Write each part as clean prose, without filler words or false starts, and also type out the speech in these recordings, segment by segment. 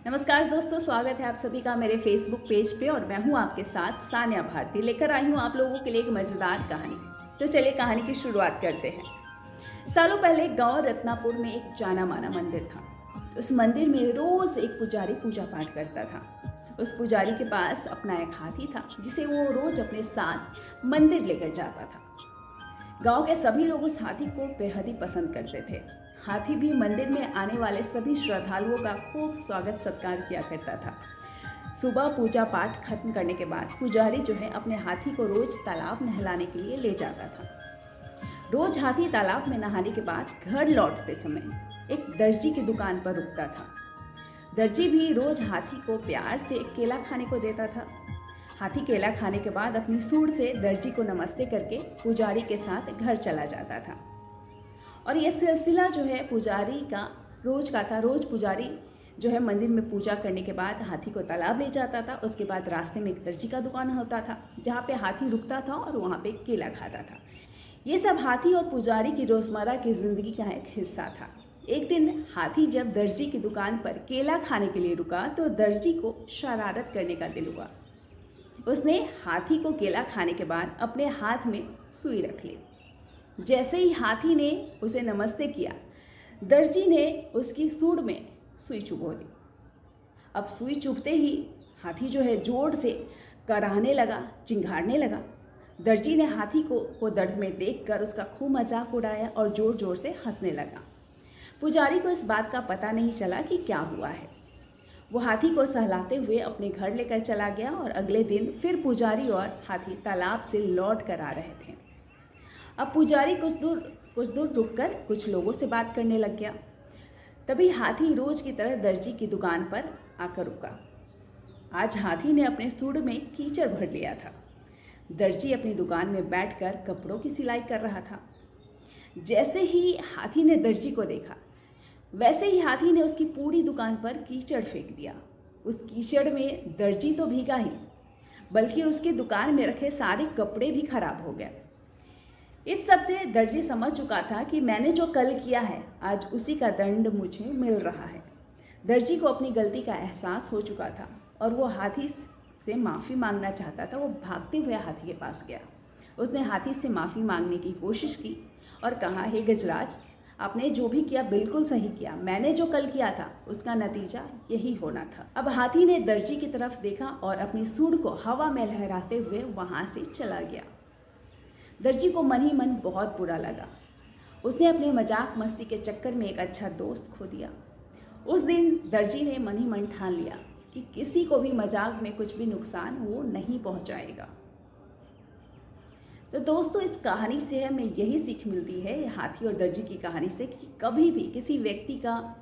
नमस्कार दोस्तों, स्वागत है आप सभी का मेरे फेसबुक पेज पे और मैं हूं आपके साथ सान्या भारती। लेकर आई हूं आप लोगों के लिए एक मज़ेदार कहानी। तो चलिए कहानी की शुरुआत करते हैं। सालों पहले गांव रत्नापुर में एक जाना माना मंदिर था। उस मंदिर में रोज़ एक पुजारी पूजा पाठ करता था। उस पुजारी के पास अपना एक हाथी था जिसे वो रोज़ अपने साथ मंदिर लेकर जाता था। गांव के सभी लोग उस हाथी को बेहद ही पसंद करते थे। हाथी भी मंदिर में आने वाले सभी श्रद्धालुओं का खूब स्वागत सत्कार किया करता था। सुबह पूजा पाठ खत्म करने के बाद पुजारी जो है अपने हाथी को रोज तालाब नहलाने के लिए ले जाता था। रोज हाथी तालाब में नहाने के बाद घर लौटते समय एक दर्जी की दुकान पर रुकता था। दर्जी भी रोज हाथी को प्यार से केला खाने को देता था। हाथी केला खाने के बाद अपनी सूंड से दर्जी को नमस्ते करके पुजारी के साथ घर चला जाता था। और यह सिलसिला जो है पुजारी का रोज का था। रोज पुजारी जो है मंदिर में पूजा करने के बाद हाथी को तालाब ले जाता था। उसके बाद रास्ते में एक दर्जी का दुकान होता था जहाँ पे हाथी रुकता था और वहाँ पे केला खाता था। ये सब हाथी और पुजारी की रोज़मर्रा की ज़िंदगी का एक हिस्सा था। एक दिन हाथी जब दर्जी की दुकान पर केला खाने के लिए रुका तो दर्जी को शरारत करने का दिल हुआ। उसने हाथी को केला खाने के बाद अपने हाथ में सुई रख ली। जैसे ही हाथी ने उसे नमस्ते किया, दर्जी ने उसकी सूंड में सुई चुभो दी। अब सुई चुभते ही हाथी जो है जोर से कराहने लगा, चिंघाड़ने लगा। दर्जी ने हाथी को दर्द में देखकर उसका खूब मजाक उड़ाया और जोर जोर से हंसने लगा। पुजारी को इस बात का पता नहीं चला कि क्या हुआ है। वो हाथी को सहलाते हुए अपने घर लेकर चला गया और अगले दिन फिर पुजारी और हाथी तालाब से लौट कर आ रहे थे। अब पुजारी कुछ दूर रुककर कुछ लोगों से बात करने लग गया। तभी हाथी रोज की तरह दर्जी की दुकान पर आकर रुका। आज हाथी ने अपने सूंड में कीचड़ भर लिया था। दर्जी अपनी दुकान में बैठकर कपड़ों की सिलाई कर रहा था। जैसे ही हाथी ने दर्जी को देखा, वैसे ही हाथी ने उसकी पूरी दुकान पर कीचड़ फेंक दिया। उस कीचड़ में दर्जी तो भीगा ही, बल्कि उसकी दुकान में रखे सारे कपड़े भी खराब हो गए। इस सब से दर्जी समझ चुका था कि मैंने जो कल किया है आज उसी का दंड मुझे मिल रहा है। दर्जी को अपनी गलती का एहसास हो चुका था और वो हाथी से माफ़ी मांगना चाहता था। वो भागते हुए हाथी के पास गया। उसने हाथी से माफ़ी मांगने की कोशिश की और कहा, हे गजराज, आपने जो भी किया बिल्कुल सही किया। मैंने जो कल किया था उसका नतीजा यही होना था। अब हाथी ने दर्जी की तरफ देखा और अपनी सूंड को हवा में लहराते हुए वहाँ से चला गया। दर्जी को मन ही मन बहुत बुरा लगा। उसने अपने मजाक मस्ती के चक्कर में एक अच्छा दोस्त खो दिया। उस दिन दर्जी ने मन ही मन ठान लिया कि किसी को भी मजाक में कुछ भी नुकसान वो नहीं पहुंचाएगा। तो दोस्तों, इस कहानी से हमें यही सीख मिलती है, हाथी और दर्जी की कहानी से, कि कभी भी किसी व्यक्ति का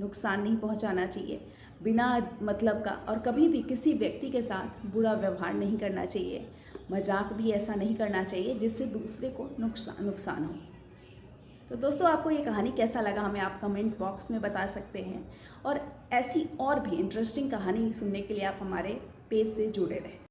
नुकसान नहीं पहुंचाना चाहिए बिना मतलब का, और कभी भी किसी व्यक्ति के साथ बुरा व्यवहार नहीं करना चाहिए। मजाक भी ऐसा नहीं करना चाहिए जिससे दूसरे को नुकसान हो। तो दोस्तों, आपको ये कहानी कैसा लगा हमें आप कमेंट बॉक्स में बता सकते हैं। और ऐसी और भी इंटरेस्टिंग कहानी सुनने के लिए आप हमारे पेज से जुड़े रहें।